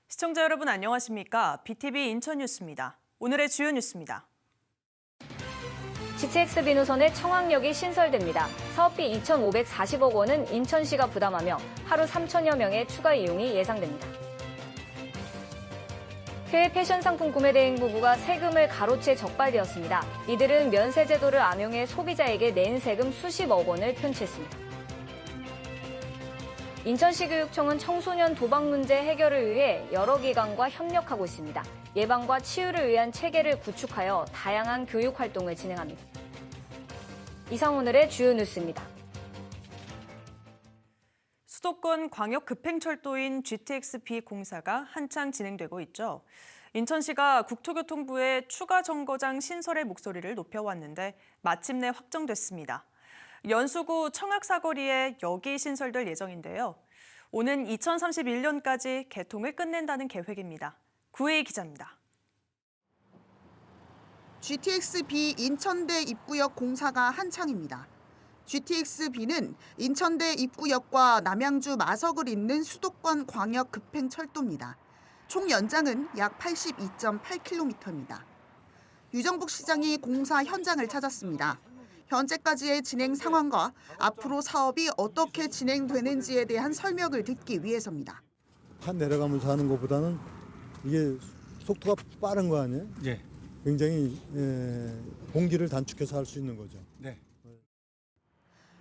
시청자 여러분 안녕하십니까? BTV 인천 뉴스입니다. 오늘의 주요 뉴스입니다. GTX 비노선의 청학역이 신설됩니다. 사업비 2,540억 원은 인천시가 부담하며 하루 3천여 명의 추가 이용이 예상됩니다. 해외 패션 상품 구매 대행 부부가 세금을 가로채 적발되었습니다. 이들은 면세 제도를 암용해 소비자에게 낸 세금 수십억 원을 편취했습니다. 인천시 교육청은 청소년 도박 문제 해결을 위해 여러 기관과 협력하고 있습니다. 예방과 치유를 위한 체계를 구축하여 다양한 교육 활동을 진행합니다. 이상 오늘의 주요 뉴스입니다. 수도권 광역 급행철도인 GTX-B 공사가 한창 진행되고 있죠. 인천시가 국토교통부에 추가 정거장 신설의 목소리를 높여왔는데 마침내 확정됐습니다. 연수구 청학사거리에 역이 신설될 예정인데요. 오는 2031년까지 개통을 끝낸다는 계획입니다. 구혜희 기자입니다. GTX-B 인천대 입구역 공사가 한창입니다. GTX-B는 인천대 입구역과 남양주 마석을 잇는 수도권 광역 급행철도입니다. 총 연장은 약 82.8km입니다. 유정북 시장이 공사 현장을 찾았습니다. 현재까지의 진행 상황과 앞으로 사업이 어떻게 진행되는지에 대한 설명을 듣기 위해서입니다. 판 내려가면서 하는 것보다는 이게 속도가 빠른 거 아니에요? 예. 굉장히 공기를 단축해서 할 수 있는 거죠. 네.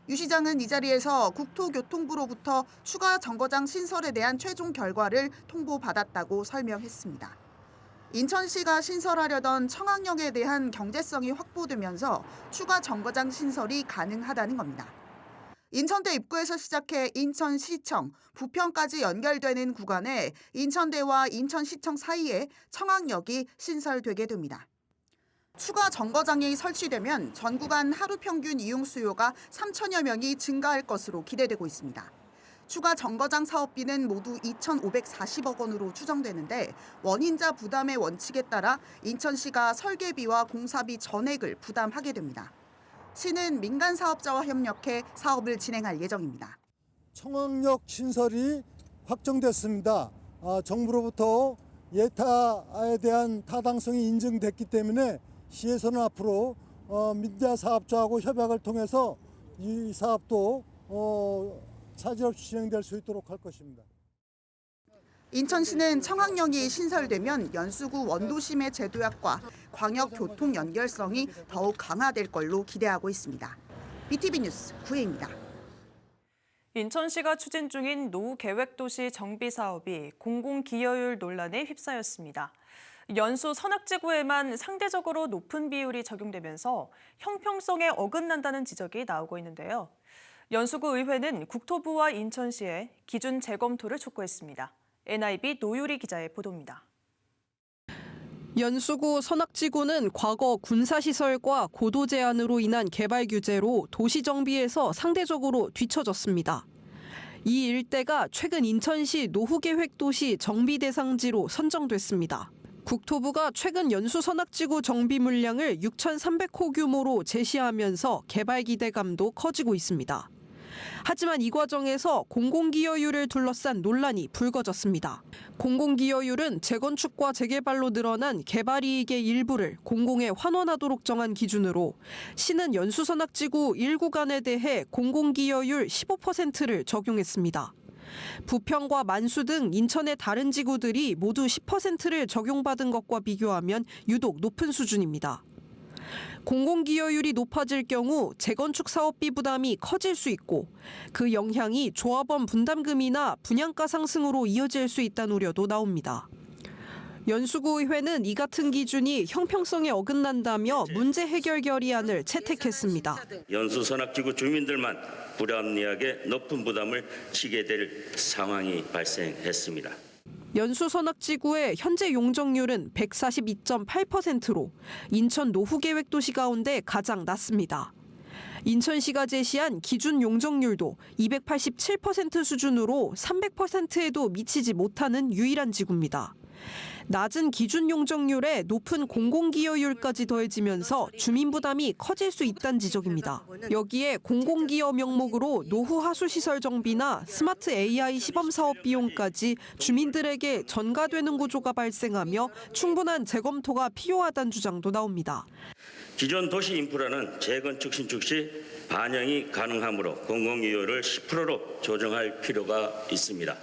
유 시장은 이 자리에서 국토교통부로부터 추가 정거장 신설에 대한 최종 결과를 통보받았다고 설명했습니다. 인천시가 신설하려던 청학역에 대한 경제성이 확보되면서 추가 정거장 신설이 가능하다는 겁니다. 인천대 입구에서 시작해 인천시청, 부평까지 연결되는 구간에 인천대와 인천시청 사이에 청학역이 신설되게 됩니다. 추가 정거장이 설치되면 전 구간 하루 평균 이용 수요가 3천여 명이 증가할 것으로 기대되고 있습니다. 추가 정거장 사업비는 모두 2,540억 원으로 추정되는데 원인자 부담의 원칙에 따라 인천시가 설계비와 공사비 전액을 부담하게 됩니다. 시는 민간 사업자와 협력해 사업을 진행할 예정입니다. 청학역 신설이 확정됐습니다. 정부로부터 예타에 대한 타당성이 인정됐기 때문에 시에서는 앞으로 민자 사업자하고 협약을 통해서 이 사업도 차질 없이 진행될 수 있도록 할 것입니다. 인천시는 청학역이 신설되면 연수구 원도심의 제도약과 광역교통 연결성이 더욱 강화될 걸로 기대하고 있습니다. BTV 뉴스 구혜입니다. 인천시가 추진 중인 노후계획도시 정비 사업이 공공기여율 논란에 휩싸였습니다. 연수 선악지구에만 상대적으로 높은 비율이 적용되면서 형평성에 어긋난다는 지적이 나오고 있는데요. 연수구 의회는 국토부와 인천시에 기준 재검토를 촉구했습니다. NIB 노유리 기자의 보도입니다. 연수구 선악지구는 과거 군사시설과 고도 제한으로 인한 개발 규제로 도시 정비에서 상대적으로 뒤처졌습니다. 이 일대가 최근 인천시 노후계획도시 정비 대상지로 선정됐습니다. 국토부가 최근 연수 선악지구 정비 물량을 6,300호 규모로 제시하면서 개발 기대감도 커지고 있습니다. 하지만 이 과정에서 공공기여율을 둘러싼 논란이 불거졌습니다. 공공기여율은 재건축과 재개발로 늘어난 개발이익의 일부를 공공에 환원하도록 정한 기준으로 시는 연수선악지구 1구간에 대해 공공기여율 15%를 적용했습니다. 부평과 만수 등 인천의 다른 지구들이 모두 10%를 적용받은 것과 비교하면 유독 높은 수준입니다. 공공기여율이 높아질 경우 재건축 사업비 부담이 커질 수 있고 그 영향이 조합원 분담금이나 분양가 상승으로 이어질 수 있다는 우려도 나옵니다. 연수구의회는 이 같은 기준이 형평성에 어긋난다며 문제 해결 결의안을 채택했습니다. 연수 선악지구 주민들만 불합리하게 높은 부담을 지게 될 상황이 발생했습니다. 연수 선악지구의 현재 용적률은 142.8%로 인천 노후계획도시 가운데 가장 낮습니다. 인천시가 제시한 기준 용적률도 287% 수준으로 300%에도 미치지 못하는 유일한 지구입니다. 낮은 기준 용적률에 높은 공공기여율까지 더해지면서 주민 부담이 커질 수 있다는 지적입니다. 여기에 공공기여 명목으로 노후 하수시설 정비나 스마트 AI 시범 사업 비용까지 주민들에게 전가되는 구조가 발생하며 충분한 재검토가 필요하다는 주장도 나옵니다. 기존 도시 인프라는 재건축 신축 시 반영이 가능하므로 공공기여를 10%로 조정할 필요가 있습니다.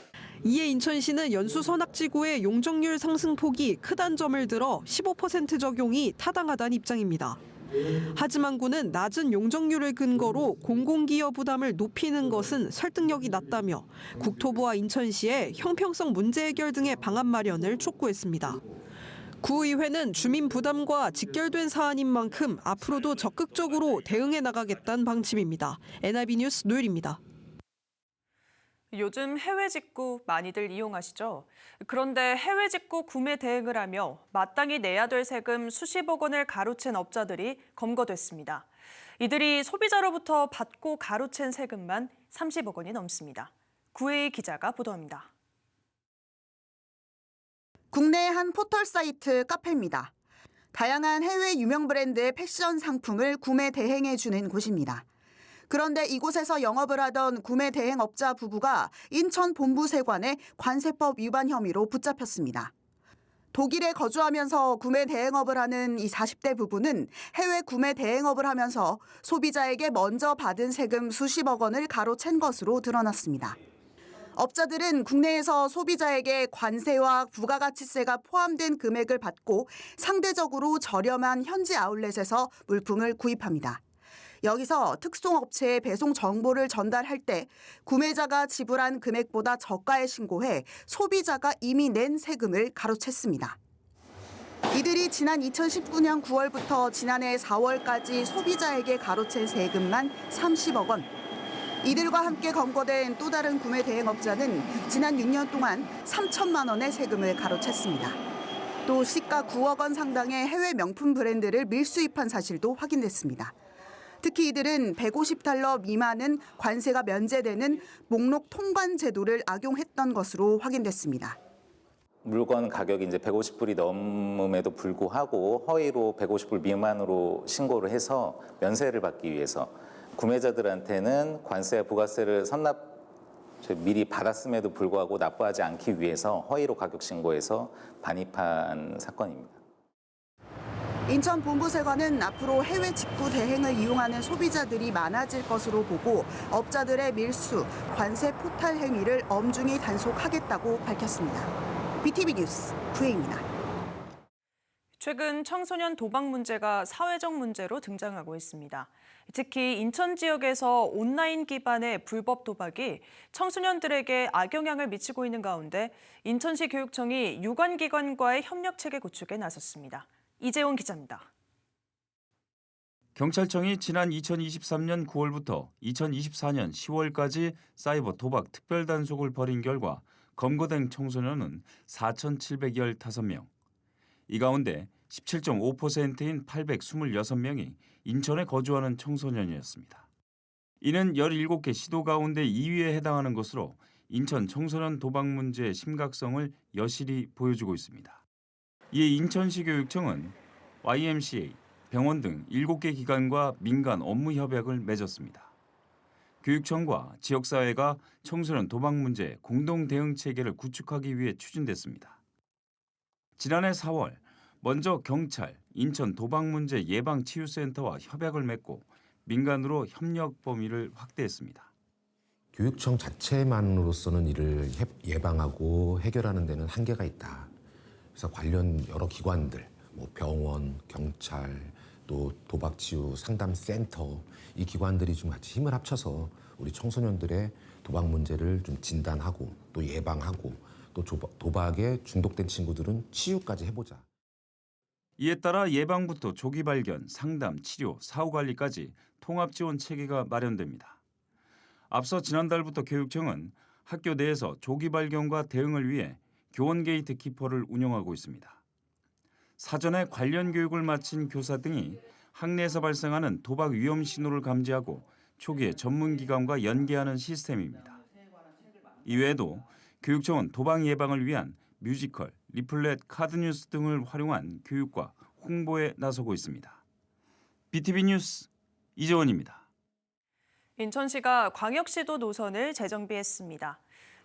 이에 인천시는 연수 선악지구의 용적률 상승폭이 크다는 점을 들어 15% 적용이 타당하다는 입장입니다. 하지만 구는 낮은 용적률을 근거로 공공기여 부담을 높이는 것은 설득력이 낮다며 국토부와 인천시에 형평성 문제 해결 등의 방안 마련을 촉구했습니다. 구의회는 주민 부담과 직결된 사안인 만큼 앞으로도 적극적으로 대응해 나가겠다는 방침입니다. NIB 뉴스 노율입니다. 요즘 해외 직구 많이들 이용하시죠? 그런데 해외 직구 구매 대행을 하며 마땅히 내야 될 세금 수십억 원을 가로챈 업자들이 검거됐습니다. 이들이 소비자로부터 받고 가로챈 세금만 30억 원이 넘습니다. 구혜희 기자가 보도합니다. 국내 한 포털 사이트 카페입니다. 다양한 해외 유명 브랜드의 패션 상품을 구매 대행해주는 곳입니다. 그런데 이곳에서 영업을 하던 구매 대행업자 부부가 인천 본부세관에 관세법 위반 혐의로 붙잡혔습니다. 독일에 거주하면서 구매 대행업을 하는 이 40대 부부는 해외 구매 대행업을 하면서 소비자에게 먼저 받은 세금 수십억 원을 가로챈 것으로 드러났습니다. 업자들은 국내에서 소비자에게 관세와 부가가치세가 포함된 금액을 받고 상대적으로 저렴한 현지 아울렛에서 물품을 구입합니다. 여기서 특송업체에 배송 정보를 전달할 때 구매자가 지불한 금액보다 저가에 신고해 소비자가 이미 낸 세금을 가로챘습니다. 이들이 지난 2019년 9월부터 지난해 4월까지 소비자에게 가로챈 세금만 30억 원. 이들과 함께 검거된 또 다른 구매 대행업자는 지난 6년 동안 3천만 원의 세금을 가로챘습니다. 또 시가 9억 원 상당의 해외 명품 브랜드를 밀수입한 사실도 확인됐습니다. 특히 이들은 150달러 미만은 관세가 면제되는 목록 통관 제도를 악용했던 것으로 확인됐습니다. 물건 가격이 이제 150불이 넘음에도 불구하고 허위로 150불 미만으로 신고를 해서 면세를 받기 위해서 구매자들한테는 관세와 부가세를 미리 받았음에도 불구하고 납부하지 않기 위해서 허위로 가격 신고해서 반입한 사건입니다. 인천 본부세관은 앞으로 해외 직구 대행을 이용하는 소비자들이 많아질 것으로 보고 업자들의 밀수, 관세 포탈 행위를 엄중히 단속하겠다고 밝혔습니다. BTV 뉴스 구혜입니다. 최근 청소년 도박 문제가 사회적 문제로 등장하고 있습니다. 특히 인천 지역에서 온라인 기반의 불법 도박이 청소년들에게 악영향을 미치고 있는 가운데 인천시 교육청이 유관기관과의 협력체계 구축에 나섰습니다. 이재원 기자입니다. 경찰청이 지난 2023년 9월부터 2024년 10월까지 사이버 도박 특별 단속을 벌인 결과 검거된 청소년은 4,715명. 이 가운데 17.5%인 826명이 인천에 거주하는 청소년이었습니다. 이는 17개 시도 가운데 2위에 해당하는 것으로 인천 청소년 도박 문제의 심각성을 여실히 보여주고 있습니다. 이에 인천시 교육청은 YMCA, 병원 등 7개 기관과 민간 업무 협약을 맺었습니다. 교육청과 지역사회가 청소년 도박 문제 공동 대응 체계를 구축하기 위해 추진됐습니다. 지난해 4월 먼저 경찰, 인천 도박 문제 예방치유센터와 협약을 맺고 민간으로 협력 범위를 확대했습니다. 교육청 자체만으로서는 이를 예방하고 해결하는 데는 한계가 있다. 그래서 관련 여러 기관들, 병원, 경찰, 또 도박치유 상담센터 이 기관들이 좀 같이 힘을 합쳐서 우리 청소년들의 도박 문제를 좀 진단하고 또 예방하고 또 도박에 중독된 친구들은 치유까지 해보자. 이에 따라 예방부터 조기 발견, 상담, 치료, 사후 관리까지 통합 지원 체계가 마련됩니다. 앞서 지난달부터 교육청은 학교 내에서 조기 발견과 대응을 위해 교원 게이트 키퍼를 운영하고 있습니다. 사전에 관련 교육을 마친 교사 등이 학내에서 발생하는 도박 위험 신호를 감지하고 초기에 전문기관과 연계하는 시스템입니다. 이외에도 교육청은 도박 예방을 위한 뮤지컬, 리플렛, 카드뉴스 등을 활용한 교육과 홍보에 나서고 있습니다. BTV 뉴스 이재원입니다. 인천시가 광역시도 노선을 재정비했습니다.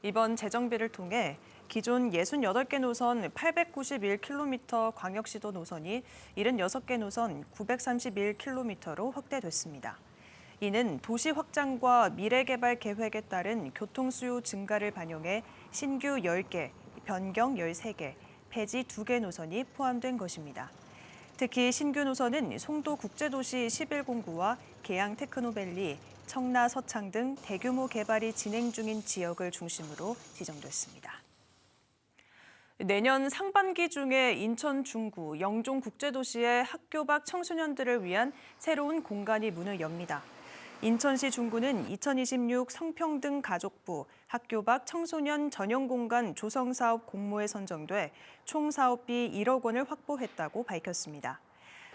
이번 재정비를 통해 기존 68개 노선 891km 광역시도 노선이 76개 노선 931km로 확대됐습니다. 이는 도시 확장과 미래개발 계획에 따른 교통수요 증가를 반영해 신규 10개, 변경 13개, 폐지 2개 노선이 포함된 것입니다. 특히 신규 노선은 송도 국제도시 11공구와 계양 테크노밸리, 청라 서창 등 대규모 개발이 진행 중인 지역을 중심으로 지정됐습니다. 내년 상반기 중에 인천 중구, 영종 국제도시의 학교 밖 청소년들을 위한 새로운 공간이 문을 엽니다. 인천시 중구는 2026 성평등 가족부 학교 밖 청소년 전용 공간 조성 사업 공모에 선정돼 총 사업비 1억 원을 확보했다고 밝혔습니다.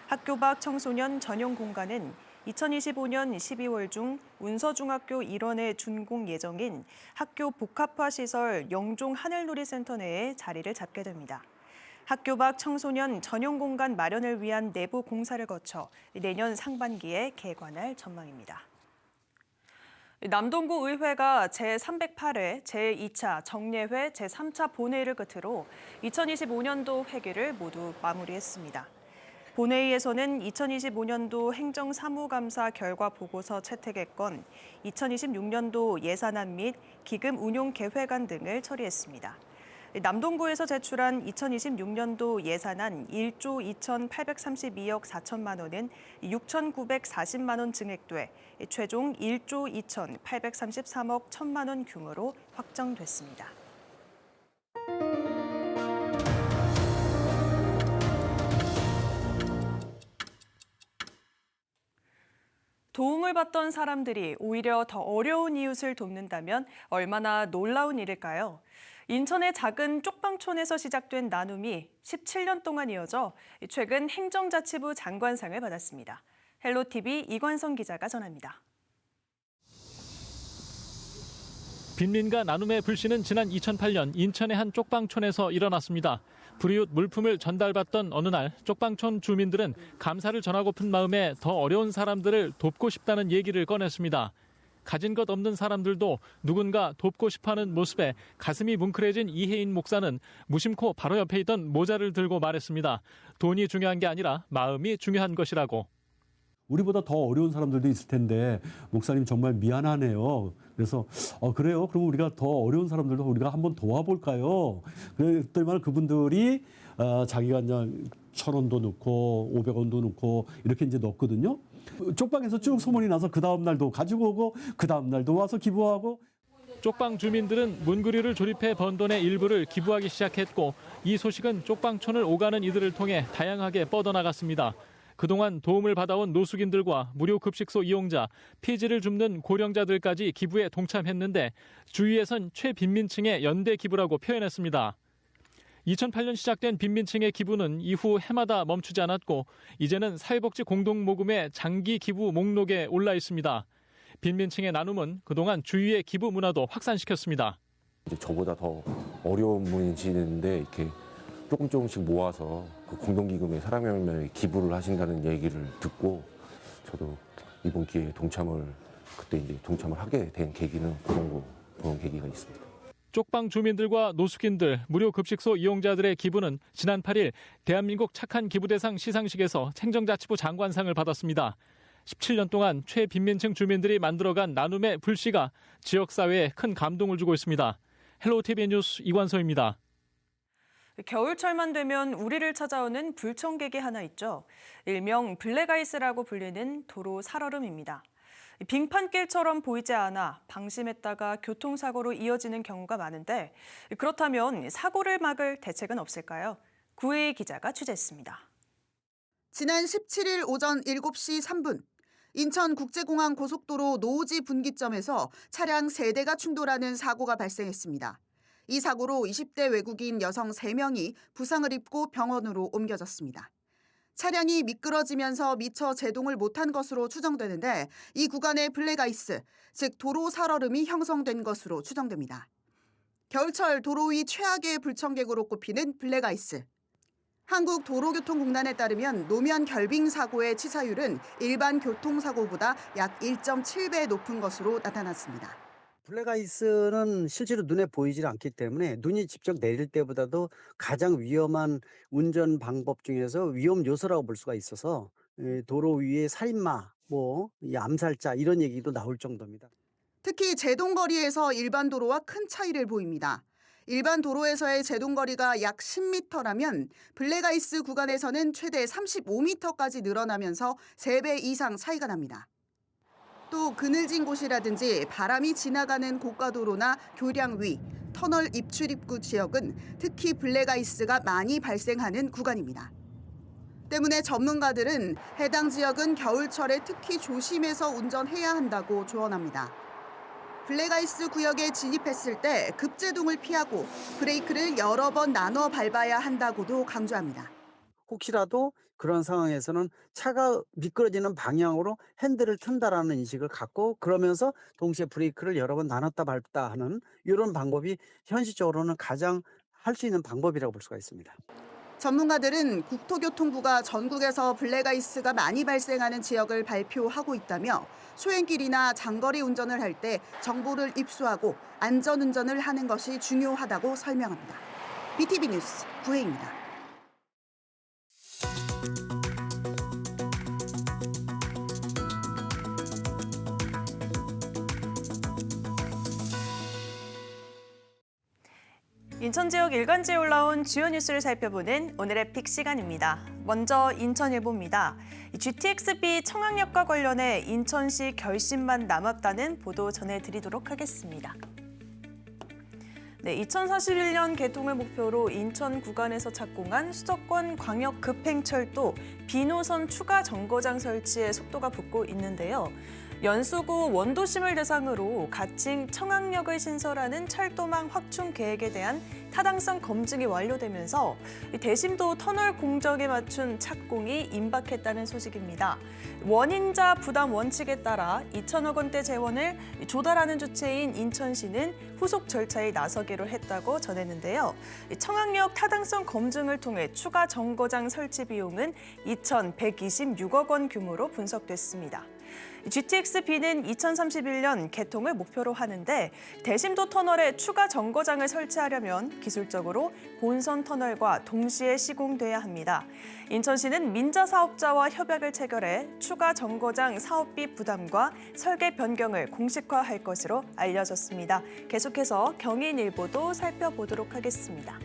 학교 밖 청소년 전용 공간은 2025년 12월 중 운서중학교 일원에 준공 예정인 학교 복합화 시설 영종 하늘놀이센터 내에 자리를 잡게 됩니다. 학교 밖 청소년 전용 공간 마련을 위한 내부 공사를 거쳐 내년 상반기에 개관할 전망입니다. 남동구 의회가 제308회, 제2차 정례회, 제3차 본회의를 끝으로 2025년도 회기를 모두 마무리했습니다. 본회의에서는 2025년도 행정사무감사 결과 보고서 채택의 건, 2026년도 예산안 및 기금 운용 계획안 등을 처리했습니다. 남동구에서 제출한 2026년도 예산안 1조 2,832억 4천만 원은 6,940만 원 증액돼 최종 1조 2,833억 1천만 원 규모로 확정됐습니다. 도움을 받던 사람들이 오히려 더 어려운 이웃을 돕는다면 얼마나 놀라운 일일까요? 인천의 작은 쪽방촌에서 시작된 나눔이 17년 동안 이어져 최근 행정자치부 장관상을 받았습니다. 헬로TV 이관성 기자가 전합니다. 빈민가 나눔의 불씨는 지난 2008년 인천의 한 쪽방촌에서 일어났습니다. 불이웃 물품을 전달받던 어느 날 쪽방촌 주민들은 감사를 전하고픈 마음에 더 어려운 사람들을 돕고 싶다는 얘기를 꺼냈습니다. 가진 것 없는 사람들도 누군가 돕고 싶어하는 모습에 가슴이 뭉클해진 이혜인 목사는 무심코 바로 옆에 있던 모자를 들고 말했습니다. 돈이 중요한 게 아니라 마음이 중요한 것이라고. 우리보다 더 어려운 사람들도 있을 텐데 목사님 정말 미안하네요. 그래서 그래요. 그럼 우리가 더 어려운 사람들도 우리가 한번 도와볼까요? 그랬더니 그분들이 자기가 이제 1,000원도 넣고 500원도 넣고 이렇게 이제 넣었거든요. 쪽방에서 쭉 소문이 나서 그 다음 날도 가지고 오고 그 다음 날도 와서 기부하고. 쪽방 주민들은 문구류를 조립해 번 돈의 일부를 기부하기 시작했고 이 소식은 쪽방촌을 오가는 이들을 통해 다양하게 뻗어나갔습니다. 그동안 도움을 받아온 노숙인들과 무료 급식소 이용자, 폐지를 줍는 고령자들까지 기부에 동참했는데 주위에선 최빈민층의 연대 기부라고 표현했습니다. 2008년 시작된 빈민층의 기부는 이후 해마다 멈추지 않았고 이제는 사회복지 공동모금의 장기 기부 목록에 올라 있습니다. 빈민층의 나눔은 그동안 주위의 기부 문화도 확산시켰습니다. 이제 저보다 더 어려운 분이 지는데 이렇게 조금씩 모아서 그 공동기금에 사람의 명에 기부를 하신다는 얘기를 듣고 저도 이번 기회에 그때 이제 동참을 하게 된 계기는 그런 계기가 있습니다. 쪽방 주민들과 노숙인들, 무료 급식소 이용자들의 기부는 지난 8일 대한민국 착한 기부대상 시상식에서 행정자치부 장관상을 받았습니다. 17년 동안 최빈민층 주민들이 만들어간 나눔의 불씨가 지역사회에 큰 감동을 주고 있습니다. 헬로TV 뉴스 이관서입니다. 겨울철만 되면 우리를 찾아오는 불청객이 하나 있죠. 일명 블랙아이스라고 불리는 도로 살얼음입니다. 빙판길처럼 보이지 않아 방심했다가 교통사고로 이어지는 경우가 많은데 그렇다면 사고를 막을 대책은 없을까요? 구혜희 기자가 취재했습니다. 지난 17일 오전 7시 3분 인천국제공항 고속도로 노오지 분기점에서 차량 3대가 충돌하는 사고가 발생했습니다. 이 사고로 20대 외국인 여성 3명이 부상을 입고 병원으로 옮겨졌습니다. 차량이 미끄러지면서 미처 제동을 못한 것으로 추정되는데 이 구간에 블랙아이스, 즉 도로 살얼음이 형성된 것으로 추정됩니다. 겨울철 도로 위 최악의 불청객으로 꼽히는 블랙아이스. 한국도로교통공단에 따르면 노면 결빙 사고의 치사율은 일반 교통사고보다 약 1.7배 높은 것으로 나타났습니다. 블랙아이스는 실제로 눈에 보이질 않기 때문에 눈이 직접 내릴 때보다도 가장 위험한 운전 방법 중에서 위험 요소라고 볼 수가 있어서 도로 위에 살인마, 이 암살자 이런 얘기도 나올 정도입니다. 특히 제동거리에서 일반 도로와 큰 차이를 보입니다. 일반 도로에서의 제동거리가 약 10m라면 블랙아이스 구간에서는 최대 35m까지 늘어나면서 3배 이상 차이가 납니다. 또 그늘진 곳이라든지 바람이 지나가는 고가도로나 교량 위, 터널 입출입구 지역은 특히 블랙아이스가 많이 발생하는 구간입니다. 때문에 전문가들은 해당 지역은 겨울철에 특히 조심해서 운전해야 한다고 조언합니다. 블랙아이스 구역에 진입했을 때 급제동을 피하고 브레이크를 여러 번 나눠 밟아야 한다고도 강조합니다. 혹시라도 그런 상황에서는 차가 미끄러지는 방향으로 핸들을 튼다라는 인식을 갖고 그러면서 동시에 브레이크를 여러 번 나눴다 밟다 하는 이런 방법이 현실적으로는 가장 할 수 있는 방법이라고 볼 수가 있습니다. 전문가들은 국토교통부가 전국에서 블랙아이스가 많이 발생하는 지역을 발표하고 있다며 소행길이나 장거리 운전을 할 때 정보를 입수하고 안전운전을 하는 것이 중요하다고 설명합니다. BTV 뉴스 구혜입니다. 인천 지역 일간지에 올라온 주요 뉴스를 살펴보는 오늘의 픽 시간입니다. 먼저 인천일보입니다. GTX-B 청학역과 관련해 인천시 결심만 남았다는 보도 전해드리도록 하겠습니다. 네, 2041년 개통을 목표로 인천 구간에서 착공한 수도권 광역 급행철도 B노선 추가 정거장 설치에 속도가 붙고 있는데요. 연수구 원도심을 대상으로 가칭 청학역을 신설하는 철도망 확충 계획에 대한 타당성 검증이 완료되면서 대심도 터널 공정에 맞춘 착공이 임박했다는 소식입니다. 원인자 부담 원칙에 따라 2천억 원대 재원을 조달하는 주체인 인천시는 후속 절차에 나서기로 했다고 전했는데요. 청학역 타당성 검증을 통해 추가 정거장 설치 비용은 2,126억 원 규모로 분석됐습니다. GTX-B는 2031년 개통을 목표로 하는데 대심도 터널에 추가 정거장을 설치하려면 기술적으로 본선 터널과 동시에 시공돼야 합니다. 인천시는 민자 사업자와 협약을 체결해 추가 정거장 사업비 부담과 설계 변경을 공식화할 것으로 알려졌습니다. 계속해서 경인일보도 살펴보도록 하겠습니다.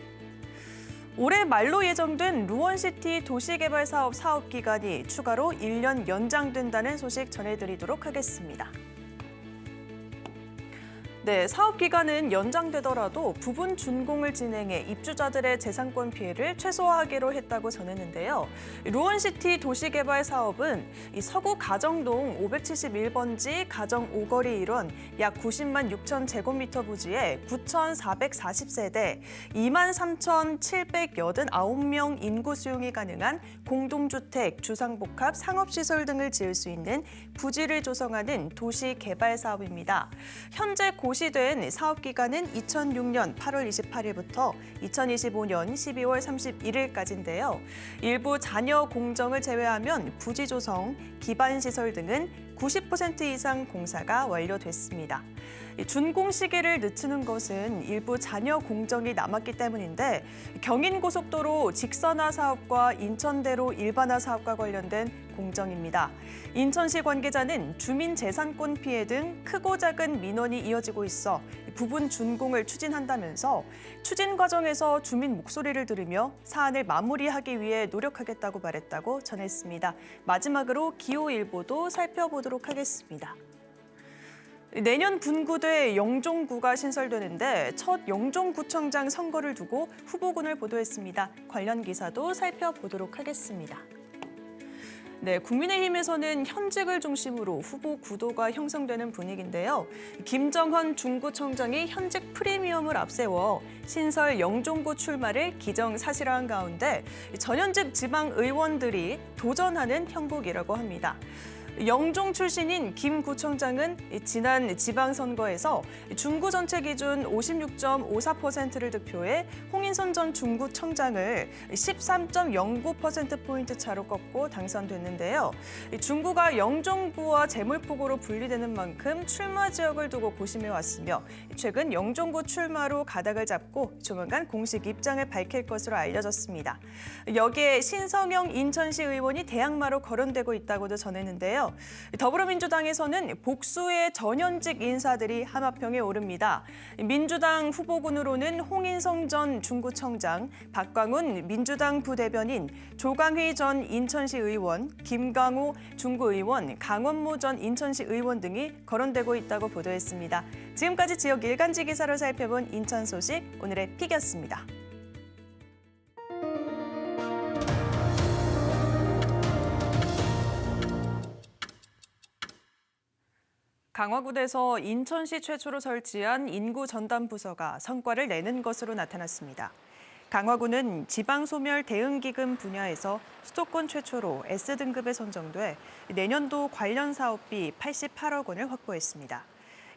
올해 말로 예정된 루원시티 도시개발사업 사업기간이 추가로 1년 연장된다는 소식 전해드리도록 하겠습니다. 네, 사업 기간은 연장되더라도 부분 준공을 진행해 입주자들의 재산권 피해를 최소화하기로 했다고 전했는데요. 루원시티 도시개발 사업은 이 서구 가정동 571번지 가정 5거리 일원 약 90만 6천 제곱미터 부지에 9,440세대 23,789명 인구 수용이 가능한 공동주택, 주상복합, 상업시설 등을 지을 수 있는 부지를 조성하는 도시개발 사업입니다. 현재 고시된 사업 기간은 2006년 8월 28일부터 2025년 12월 31일까지인데요. 일부 잔여 공정을 제외하면 부지 조성, 기반 시설 등은 90% 이상 공사가 완료됐습니다. 준공 시기를 늦추는 것은 일부 잔여 공정이 남았기 때문인데 경인고속도로 직선화 사업과 인천대로 일반화 사업과 관련된 공정입니다. 인천시 관계자는 주민재산권 피해 등 크고 작은 민원이 이어지고 있어 부분 준공을 추진한다면서 추진 과정에서 주민 목소리를 들으며 사안을 마무리하기 위해 노력하겠다고 말했다고 전했습니다. 마지막으로 기호일보도 살펴보도록 하겠습니다. 내년 분구대 영종구가 신설되는데 첫 영종구청장 선거를 두고 후보군을 보도했습니다. 관련 기사도 살펴보도록 하겠습니다. 네, 국민의힘에서는 현직을 중심으로 후보 구도가 형성되는 분위기인데요. 김정헌 중구청장이 현직 프리미엄을 앞세워 신설 영종구 출마를 기정사실화한 가운데 전현직 지방 의원들이 도전하는 형국이라고 합니다. 영종 출신인 김 구청장은 지난 지방선거에서 중구 전체 기준 56.54%를 득표해 홍인선 전 중구청장을 13.09%포인트 차로 꺾고 당선됐는데요. 중구가 영종구와 제물포구로 분리되는 만큼 출마 지역을 두고 고심해왔으며 최근 영종구 출마로 가닥을 잡고 조만간 공식 입장을 밝힐 것으로 알려졌습니다. 여기에 신성영 인천시 의원이 대항마로 거론되고 있다고도 전했는데요. 더불어민주당에서는 복수의 전현직 인사들이 하마평에 오릅니다. 민주당 후보군으로는 홍인성 전 중구청장, 박광훈 민주당 부대변인, 조강희 전 인천시 의원, 김강호 중구의원, 강원모 전 인천시 의원 등이 거론되고 있다고 보도했습니다. 지금까지 지역 일간지 기사로 살펴본 인천 소식, 오늘의 픽이었습니다. 강화군에서 인천시 최초로 설치한 인구 전담 부서가 성과를 내는 것으로 나타났습니다. 강화군은 지방소멸 대응기금 분야에서 수도권 최초로 S등급에 선정돼 내년도 관련 사업비 88억 원을 확보했습니다.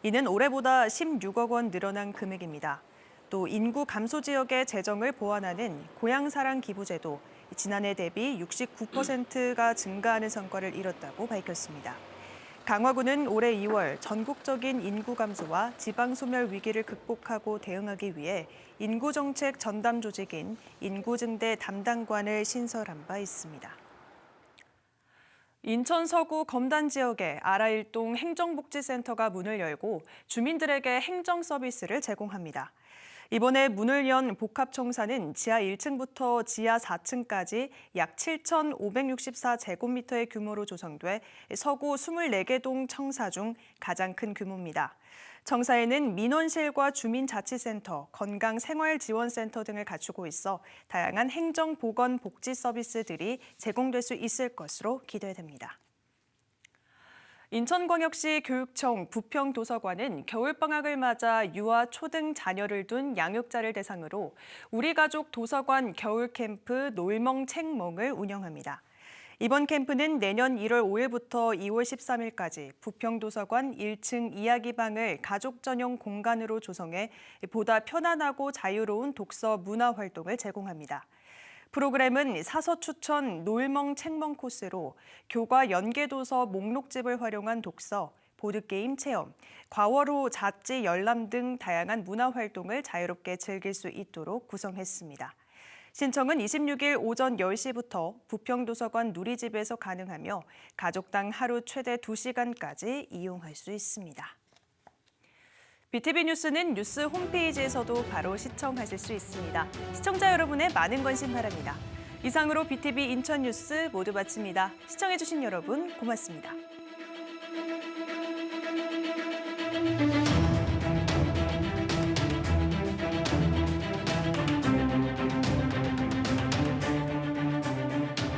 이는 올해보다 16억 원 늘어난 금액입니다. 또 인구 감소 지역의 재정을 보완하는 고향사랑 기부제도 지난해 대비 69%가 증가하는 성과를 이뤘다고 밝혔습니다. 강화군은 올해 2월 전국적인 인구 감소와 지방 소멸 위기를 극복하고 대응하기 위해 인구정책 전담 조직인 인구증대 담당관을 신설한 바 있습니다. 인천 서구 검단 지역의 아라일동 행정복지센터가 문을 열고 주민들에게 행정 서비스를 제공합니다. 이번에 문을 연 복합청사는 지하 1층부터 지하 4층까지 약 7,564제곱미터의 규모로 조성돼 서구 24개 동 청사 중 가장 큰 규모입니다. 청사에는 민원실과 주민자치센터, 건강생활지원센터 등을 갖추고 있어 다양한 행정보건 복지 서비스들이 제공될 수 있을 것으로 기대됩니다. 인천광역시 교육청 부평도서관은 겨울방학을 맞아 유아, 초등 자녀를 둔 양육자를 대상으로 우리 가족 도서관 겨울캠프 놀멍책멍을 운영합니다. 이번 캠프는 내년 1월 5일부터 2월 13일까지 부평도서관 1층 이야기방을 가족 전용 공간으로 조성해 보다 편안하고 자유로운 독서 문화 활동을 제공합니다. 프로그램은 사서 추천 놀멍 책멍 코스로 교과 연계도서 목록집을 활용한 독서, 보드게임 체험, 과월호 잡지 열람 등 다양한 문화활동을 자유롭게 즐길 수 있도록 구성했습니다. 신청은 26일 오전 10시부터 부평도서관 누리집에서 가능하며 가족당 하루 최대 2시간까지 이용할 수 있습니다. BTV 뉴스는 뉴스 홈페이지에서도 바로 시청하실 수 있습니다. 시청자 여러분의 많은 관심 바랍니다. 이상으로 BTV 인천 뉴스 모두 마칩니다. 시청해주신 여러분 고맙습니다.